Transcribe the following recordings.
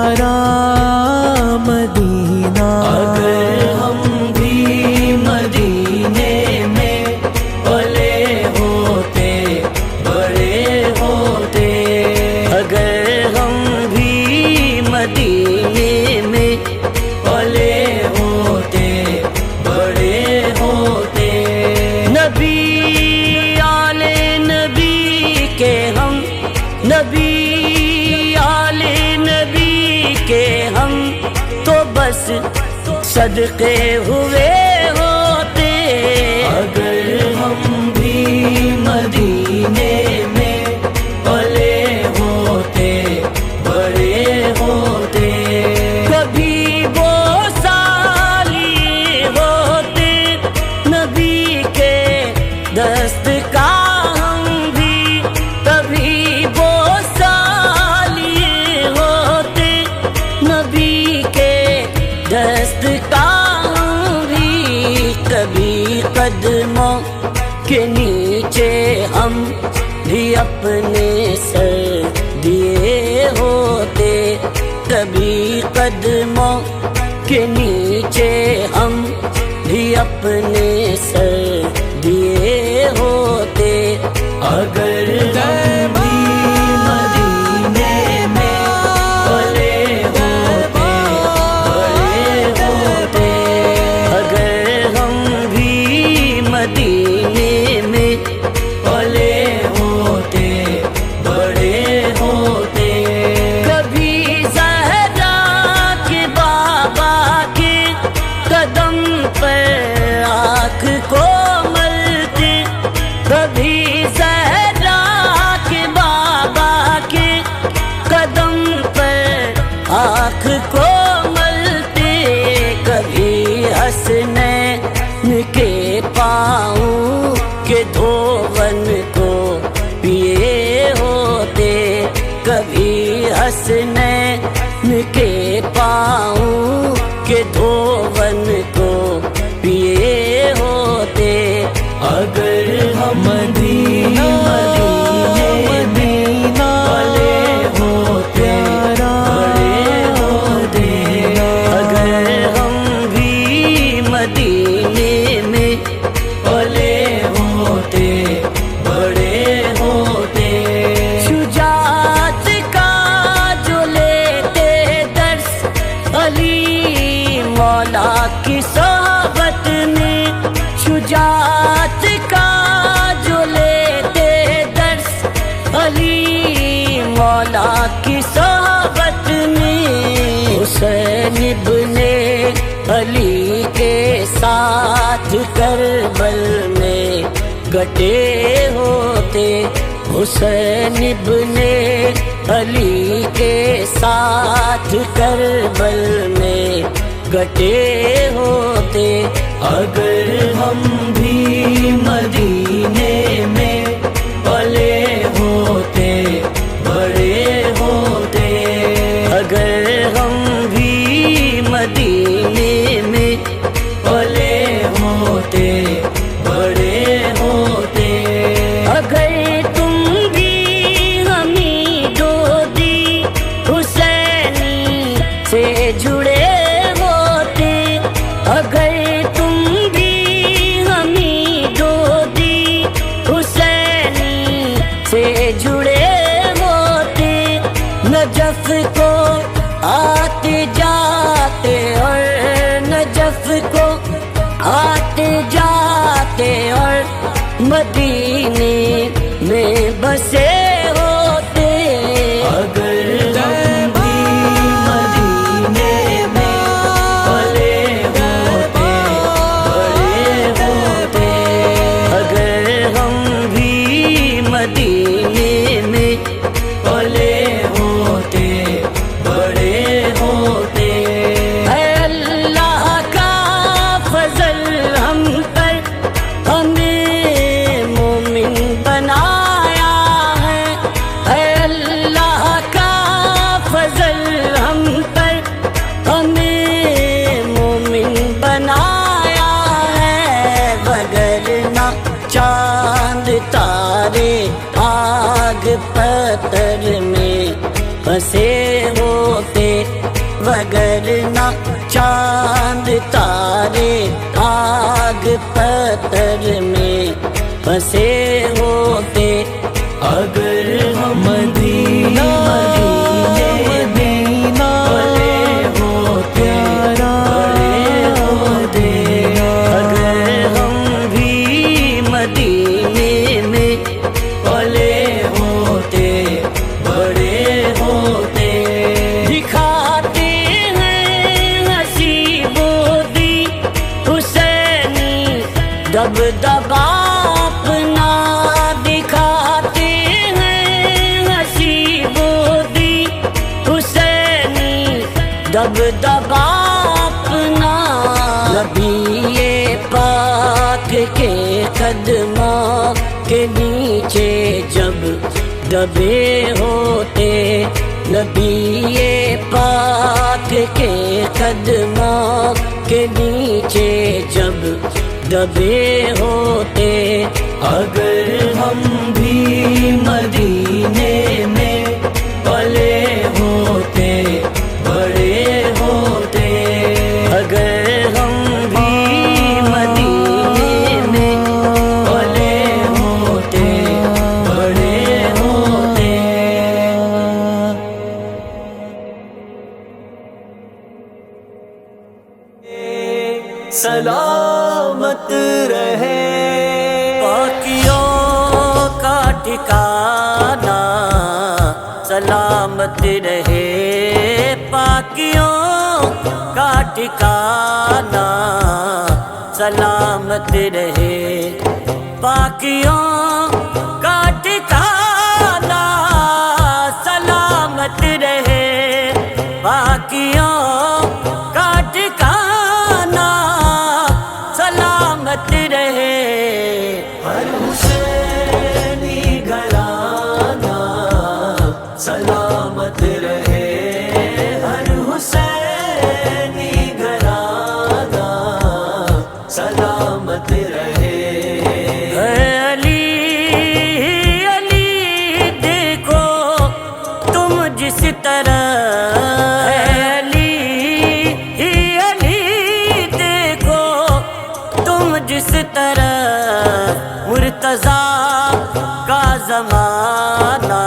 پیارا مدینہ، اگر ہم بھی مدینے میں پلے ہوتے بڑے ہوتے، اگر ہم بھی مدینے میں پلے ہوتے بڑے ہوتے، نبی آل نبی کے ہم، نبی آل نبی کے ہم تو بس صدقے ہوئے ہوتے، اگر ہم بھی مدینے میں پلے ہوتے بڑے ہوتے، کبھی وہ سالی ہوتے نبی کے دست کا، ہم بھی کبھی وہ سالی ہوتے نبی کے دست کا، ہم بھی کبھی قدموں کے نیچے ہم بھی اپنے سر دیے ہوتے، کبھی قدموں کے نیچے ہم بھی اپنے سر دیے ہوتے، اگر ہم بھی مدینے میں پلے ہوتے بڑے ہوتے، اگر ہم بھی مدینے میں پلے ہوتے بڑے ہوتے، کبھی زہرا کے بابا کے قدم پر آنکھ کو ملتے، کبھی زہرا کے بابا کے قدم پر آنکھ کو ملتے، کبھی حسنین کے پاؤں کے دھون کو پیے ہوتے، کبھی حسنین کے پاؤں کے دھون کو پیے ہوتے، اگر ہم مدینے میں پلے ہوتے بڑے ہوتے، اگر ہم بھی مدینے میں پلے ہوتے بڑے ہوتے، شجاعت کا جو لیتے درس علی مولا کی صحبت میں، شجاعت کا جو لیتے درس علی مولا کی صحبت میں، حسین ابن علی کے ساتھ کربل میں کٹے ہوتے، حسین ابن علی کے ساتھ کربل میں کٹے ہوتے، اگر ہم بھی مدینے میں پلے ہوتے بڑے ہوتے، اگر ہم بھی مدینے میں پلے ہوتے بڑے ہوتے، اگر تم بھی حمید و دی حسینی سے جڑے ہوتے، اگر تم بھی حمید و دی حسینی سے جڑے ہوتے، نجف کو آتے جاتے اور نجف کو آتے جاتے اور مدینے میں بسے ہوتے، اگر ہم بھی مدینے میں پلے ہوتے بڑے ہوتے، اگر ہم بھی مدینے میں پلے ہوتے بڑے ہوتے، اے اللہ کا فضل ہم پر، ہمیں مومن بنایا ہے، اگر نہ چاند تارے آگ پتھر میں پھنسے ہوتے، اگر ہم مدینہ مدینہ بڑے ہوتے بڑے ہوتے، اگر ہم بھی مدینے میں پلے ہوتے بڑے ہوتے، دکھاتے ہیں نصیب دی حسینی دبدبا اپنا، دکھاتے ہیں نصیب دی حسینی دبدبا اپنا، نبی پاک کے قدموں کے نیچے جب دبے ہوتے، نبی پاک کے قدموں کے نیچے جب دبے ہوتے، اگر ہم بھی مدینے میں پلے ہوتے بڑے ہوتے، اگر ہم بھی مدینے میں پلے ہوتے بڑے ہوتے۔ سلامت رہے پاکیوں کا ٹھکانہ، سلامت رہے پاکیوں کا ٹھکانہ، سلامت رہے پاکیوں کا ٹھکانہ، سلامت رہے پاکیوں کا ٹھکانہ، سلامت رہے ہر حسینی گھرانہ، سلامت رہے ہر حسینی گھرانہ، سلامت رہے۔ علی علی دیکھو تم جس طرح، جس طرح مرتضیٰ کا زمانہ،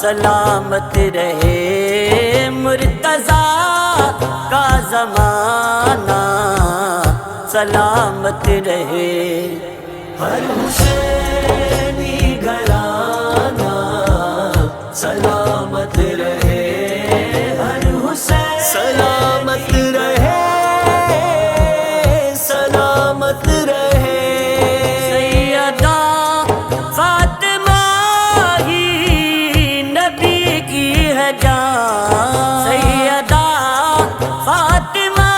سلامت رہے مرتضیٰ کا زمانہ، سلامت رہے ہر حسینی گھرانہ، سلامت رہے ہر حسین، سلامت رہے سلامت رہے سیدہ فاطمہ ہی نبی کی ہے جان، سیدہ فاطمہ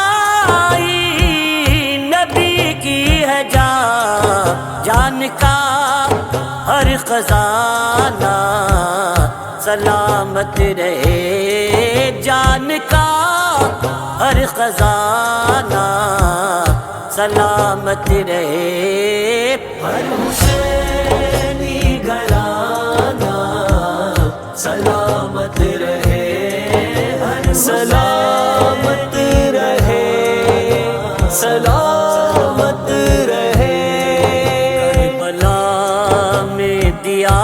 ہی نبی کی ہے جان، جان کا ہر خزانہ، سلامت رہے جان کا ہر خزانہ، سلامت رہے ہر حسینی گھرانہ، سلامت رہے ہر سلامت رہے سلامت رہے۔ کربلا میں دیا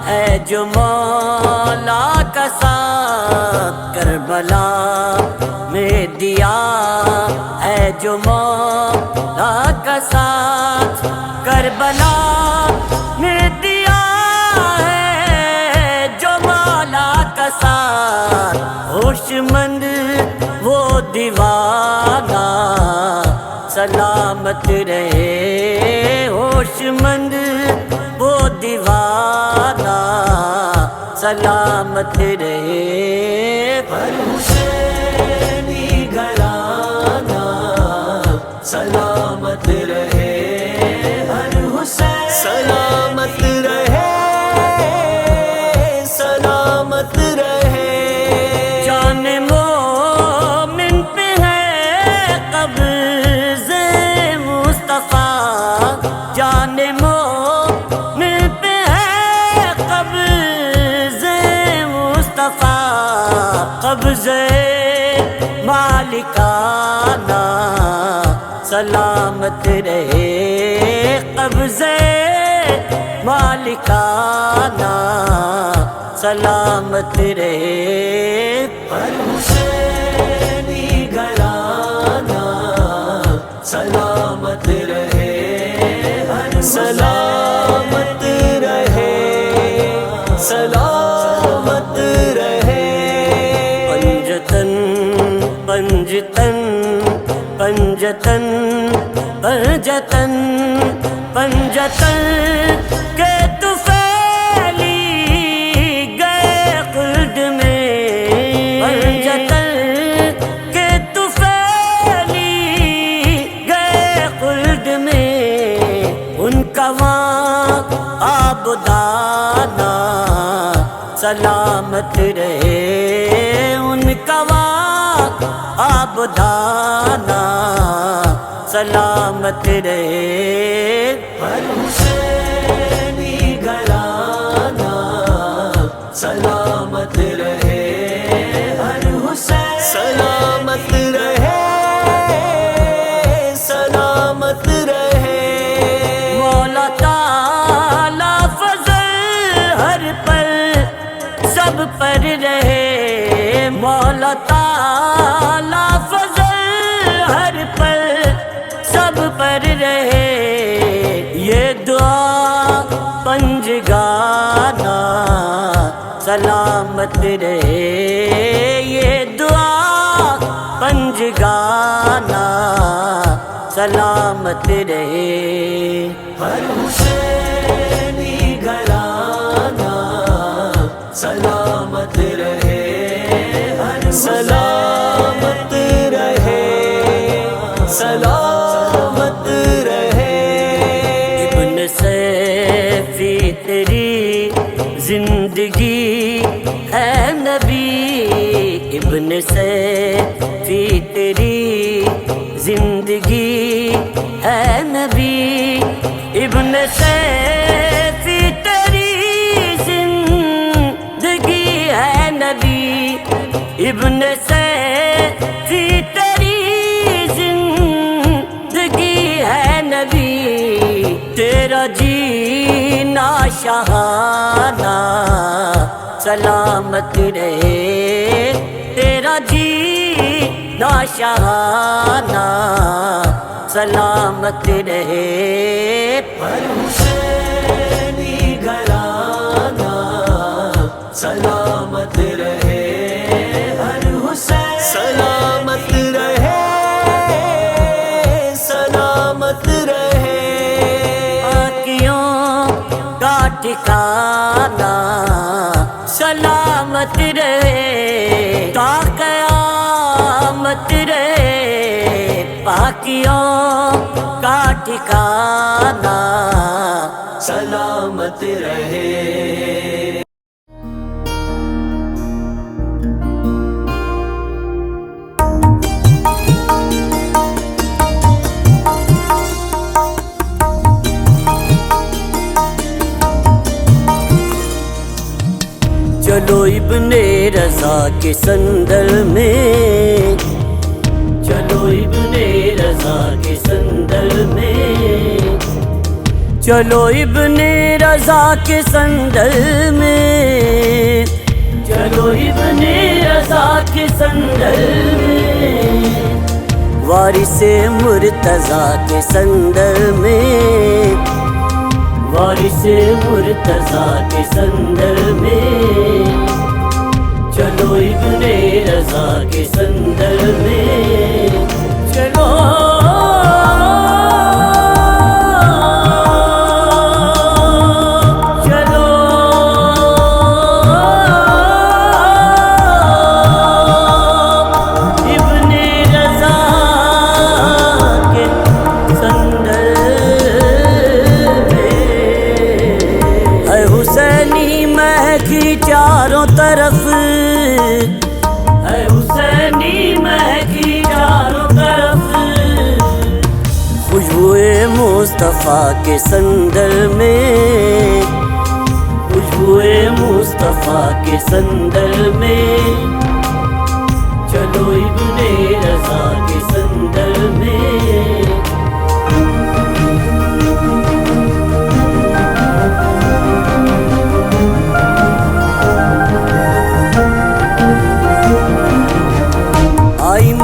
ہے جو مولا کا ساتھ، کربلا میں دیا ہے جو مولا کا ساتھ، کربلا میں دیا ہے جو مولا کا ساتھ، ہوش مند وہ دیوانہ، سلامت رہے ہوش مند وہ دیوانہ، سلامت رہے ہر حسینی گھرانہ، سلامت رہے ہر حسین، سلامت رہے سلامت رہے۔ جان مومن پہ ہے قبض مصطفیٰ، جان مومن پہ ہے قبض مصطفیٰ، قبضے مالکانہ سلامت رہے، قبضے مالکانہ سلامت رہے، پر حسینی گھرانہ سلامت رہے، سلامت رہے، سلامت رہے، پنجتن پنجتن پنجتن پنجتن پنجتن کے طفیلی گئے خلد میں، پنجتن کے طفیلی گئے خلد میں، ان کا وہاں آبدانہ سلامت رہے، ان کا وہاں آبدانہ سلامت رہے، پر حسینی گھرانہ سلامت رہے، ہر حسین سلامت رہے، سلامت رہے، مولا تعالی فضل ہر پر سب پر رہے، مولا تعالی فضل ہر پر سب پر رہے، یہ دعا پنجگانہ سلامت رہے، یہ دعا پنجگانہ سلامت رہے، ہر حسینی گھرانہ سلامت رہے، ہر سلامت رہے، سلامت رہے، ابن سیفی تیری زندگی ہے نبی، ابن سیفی تیری زندگی ہے نبی، ابن سیفی تیری زندگی ہے نبی، ابن سیفی تیری زندگی ہے نبی، تیرا جینا شاہانہ سلامت رہے، تیرا جینا شاہانہ سلامت رہے، پر حسینی گھرانہ سلامت رہے، ہر حسین سلامت رہے، سلامت رہے، آنکھیوں کا ٹھکانہ سلامت رہے، تا قیامت رہے، پاکیوں کا ٹھکانہ سلامت رہے، چلو ابن رضا کے صندل میں، چلو ابن رضا کے صندل میں، چلو ابن رضا کے صندل میں، چلو ابن رضا کے صندل میں، وارث مرتضیٰ کے صندل میں، وارث مرتضیٰ کے صندل میں، چلو ابن رضا کے صندل میں، چلو چلو ابن رضا کے صندل میں، اے حسینی مہکی چاروں طرف، اے حسینی مہکی چاروں طرف، خوشبوئے مصطفیٰ کے صندل میں، خوشبوئے مصطفیٰ کے صندل میں،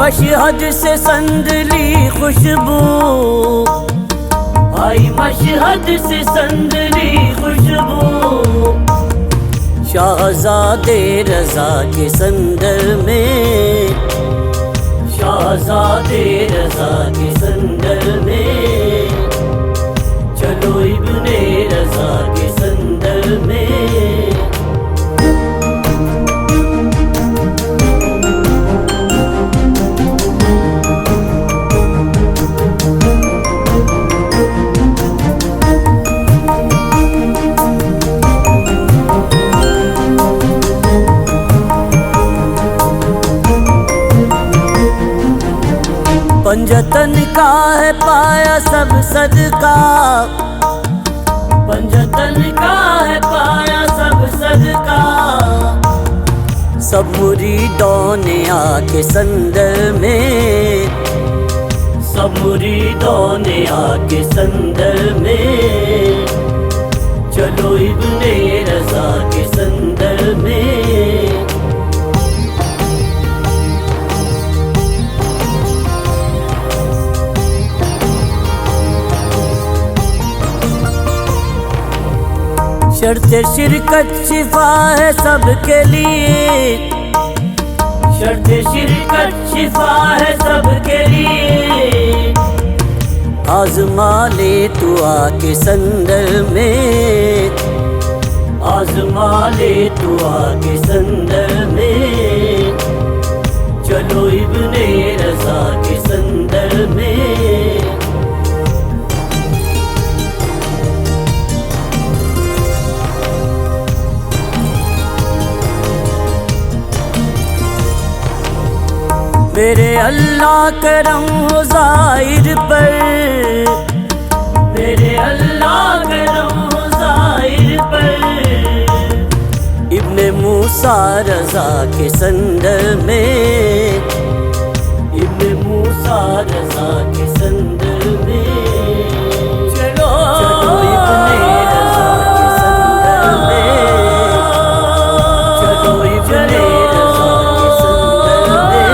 مشہد سے سندلی خوشبو، آئی مشہد سے سندلی خوشبو، شہزادے رضا کے سندر میں، شہزادے رضا کے سندر میں، چلو ابن رضا کے سندر میں۔ پنجتن کا ہے پایا سب صدقہ، پنجتن کا ہے پایا سب صدقہ، سب مریدوں نے آ کے سندر میں، سب مریدوں نے آ کے سندر میں، چلو ابن رضا کے سندر میں۔ شرط شرکت شفا ہے سب کے لیے، شرط شرکت شفا ہے سب کے لیے، آزما لے تو آ کے سندر میں، آزما لے تو آ کے سندر میں، چلو ابن رضا کے سندر میں۔ میرے اللہ کرم ہو ظاہر پر، میرے اللہ کرم ہو ظاہر پر، ابن موسیٰ رضا کے سندر میں، ابن موسیٰ رضا کے سندر میں، چلو ابن رضا کے سندر میں، چلو ابن رضا کے سندر میں،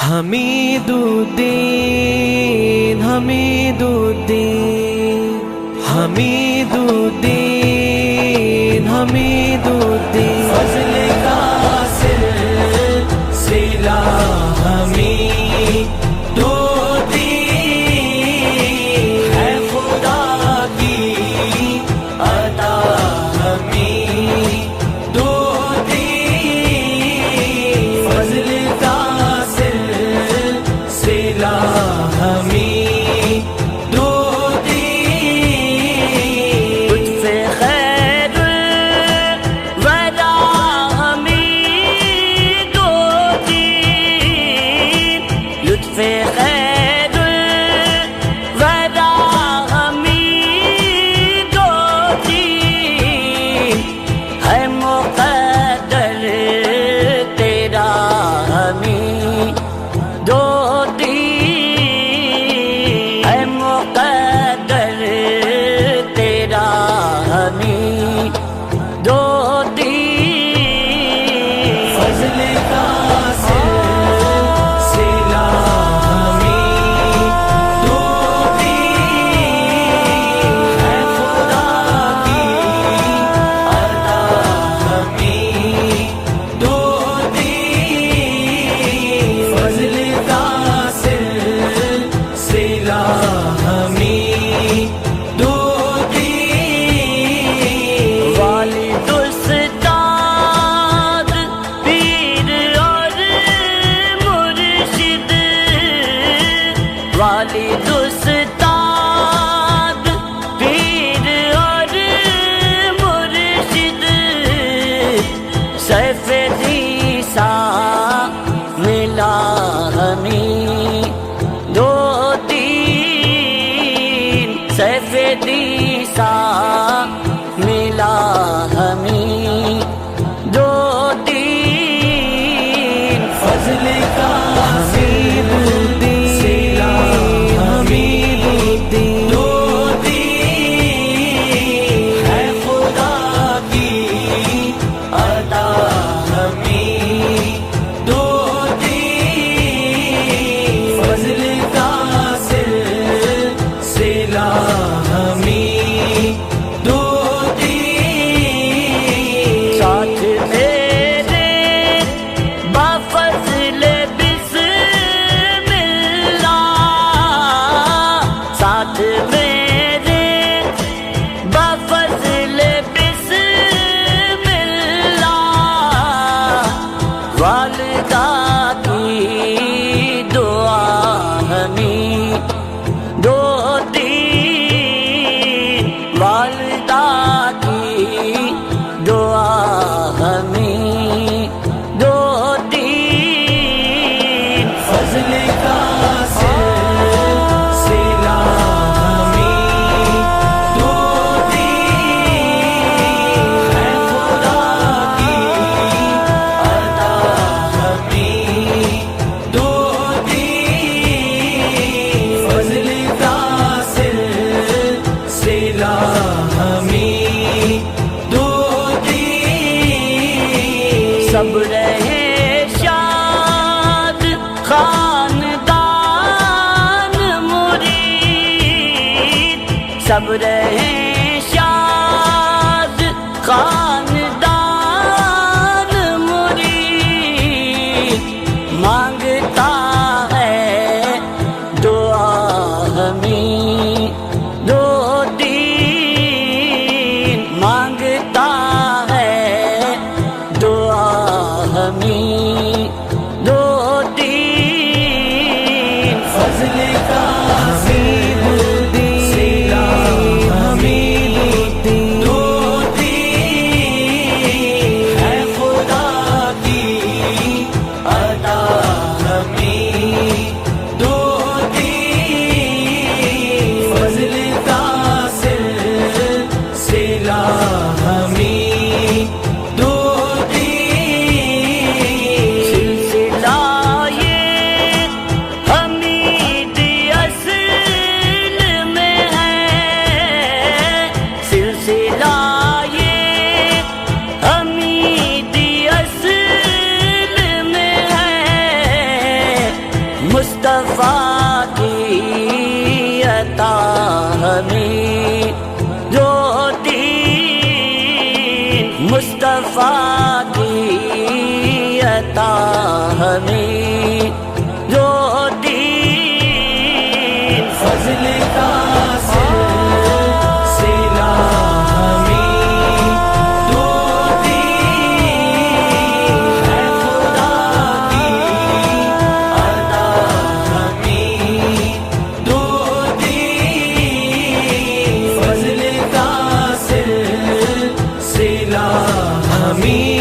حمید الدین حمید الدین حمید الدین حمید الدین، فضل کا سلسلہ حمید الدین ہے، خدا کی عطا حمید الدین، فضل کا حمید الدین، لطف خیر الورا حمید الدین، لطف خیر الورا حمید الدین، ہے مقدر تیرا حمید الدین، ہے مقدر تیرا حمید الدین، فضل کا سلسلہ حمید الدین ہے، خدا کی عطا حمید الدین، فضل کا سلسلہ حمید الدین، والد استاد پیر اور مرشد، والد استاد پیر اور مرشد، سیف عیسیٰ ملا ہمیں دو تین، سیف دیسا ملا ہمیں دو دین فضل کا حبیب الدین حبیب الدین دو دین ہے خدا کی عطا ہمیں دو دین فضل کا سلسلہ ہمیں دو دین ساتھ میرے بفضل بسم اللہ ساتھ میرے بفضل بسم اللہ والدہ کی دعا ہمیں دو دین والدہ کی دعا ہمیں دو دین فضل کا سلسلہ ہمیں دو دین ہے خدا کی عطا ہمیں دو دین فضل کا سلسلہ ہمیں دو دین سب رہے شاد خاندان مرید سب رہے شاد خاندان مرید مانگتا ہے دعا ہمیں دو دین مانگتا ہے دعا ہمیں دو دین فضل کا حبیب الدین حبیب الدین دو دین ہے خدا کی عطا ہمیں دو دین فضل کا سلسلہ ہمیں دو دین سلسلہ یہ حمید اصل میں ہے سلسلہ یہ حمید اصل میں ہے مصطفیٰ کی عطا ہمیں دو دین مصطفیٰ کی عطا ہمیں دو دین فضل کا سلسلہ ہمیں دو دین ہے خدا کی عطا ہمیں دو دین فضل کا سلسلہ ہمیں